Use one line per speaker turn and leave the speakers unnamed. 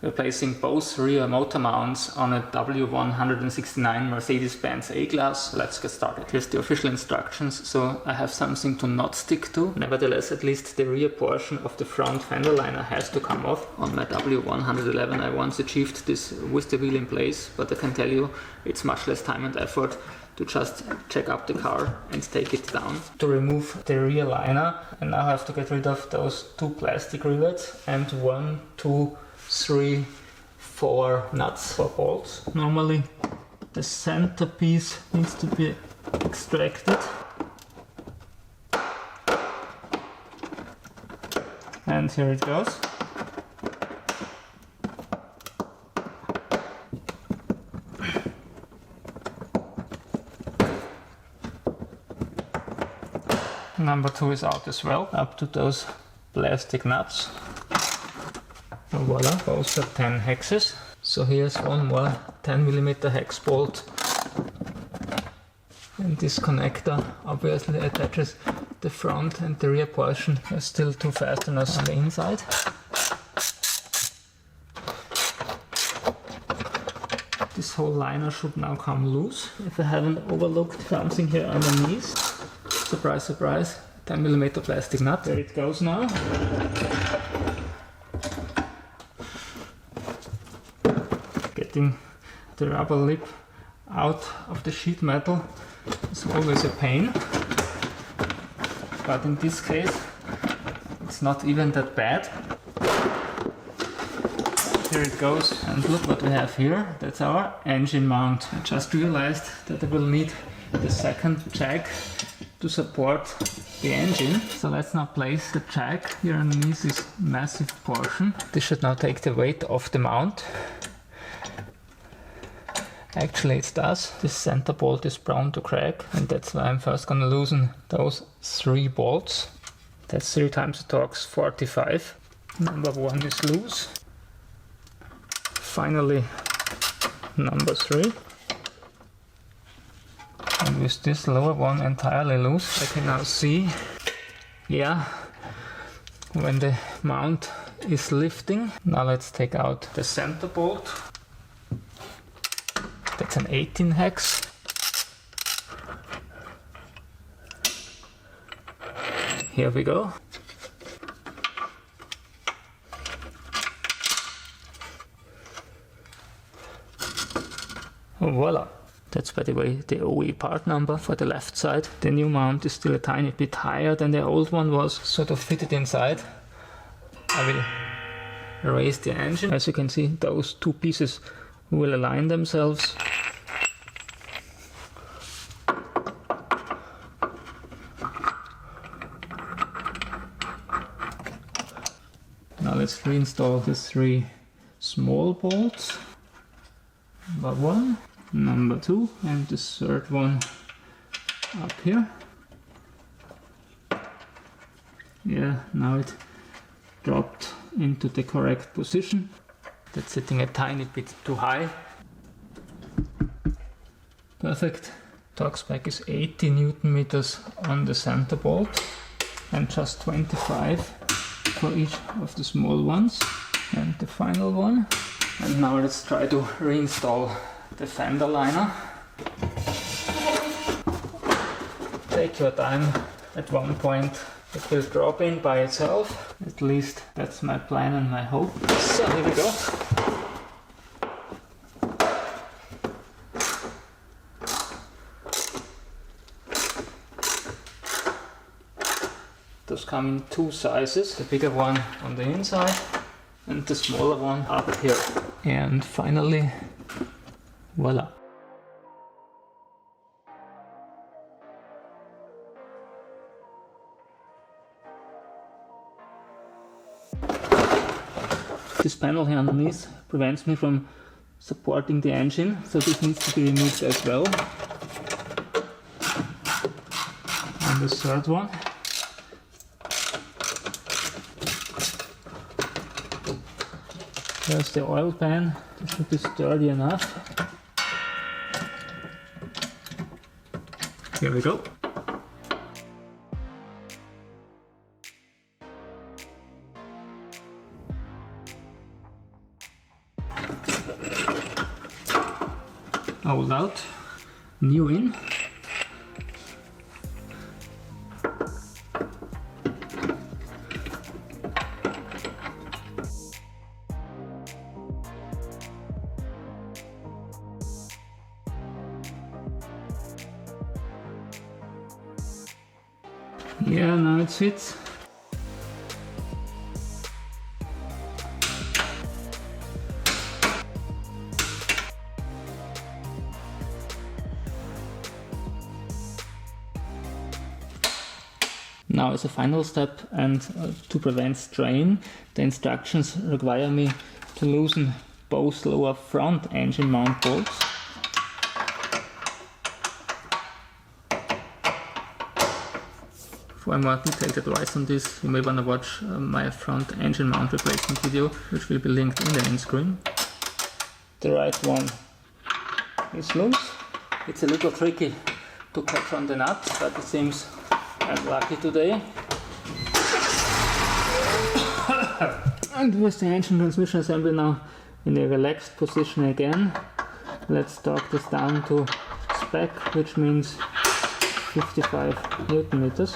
Replacing both rear motor mounts on a W169 Mercedes-Benz A-Class. Let's get started. Here's the official instructions, so I have something to not stick to. Nevertheless, at least the rear portion of the front fender liner has to come off. On my W111 I once achieved this with the wheel in place, but I can tell you it's much less time and effort to just check up the car and take it down. To remove the rear liner, I now have to get rid of those two plastic rivets and 1, 2, 3, 4 nuts or bolts. Normally the center piece needs to be extracted. And here it goes. Number 2 is out as well, up to those plastic nuts. And voila, both are 10 hexes. So here's one more 10mm hex bolt. And this connector obviously attaches the front and the rear portion. There's still 2 fasteners on the inside. This whole liner should now come loose. If I haven't overlooked something here underneath. Surprise, surprise, 10mm plastic nut. There it goes now. Getting the rubber lip out of the sheet metal is always a pain, but in this case it's not even that bad. Here it goes, and look what we have here. That's our engine mount. I just realized that I will need the second jack to support the engine. So let's now place the jack here underneath this massive portion. This should now take the weight off the mount. Actually it does. This center bolt is prone to crack, and that's why I'm first gonna loosen those 3 bolts. That's 3 times the Torx 45. Number 1 is loose. Finally number 3. And with this lower one entirely loose, I can now see, yeah, when the mount is lifting. Now let's take out the center bolt. That's an 18 hex. Here we go. Voila! That's, by the way, the OE part number for the left side. The new mount is still a tiny bit higher than the old one was, sort of fitted inside. I will raise the engine. As you can see, those 2 pieces will align themselves. Now let's reinstall the 3 small bolts. Number 1. Number 2, and the third one up here. Yeah, now it dropped into the correct position. That's sitting a tiny bit too high. Perfect. Torque spec is 80 Newton meters on the center bolt and just 25 for each of the small ones. And the final one. And now let's try to reinstall the fender liner. Take your time. At one point it will drop in by itself. At least that's my plan and my hope. So here we go. Those come in 2 sizes. The bigger one on the inside and the smaller one up here. And finally, voila. This panel here underneath prevents me from supporting the engine, so this needs to be removed as well. And the third one. There's the oil pan. This should be sturdy enough. Here we go. old out, new in. Yeah, now it fits. Now as a final step and to prevent strain, the instructions require me to loosen both lower front engine mount bolts. For more detailed advice on this, you may want to watch my front engine mount replacement video, which will be linked in the end screen. The right one is loose. It's a little tricky to catch on the nut, but it seems I'm lucky today. And with the engine transmission assembly now in a relaxed position again, let's torque this down to spec, which means 55 Newton meters.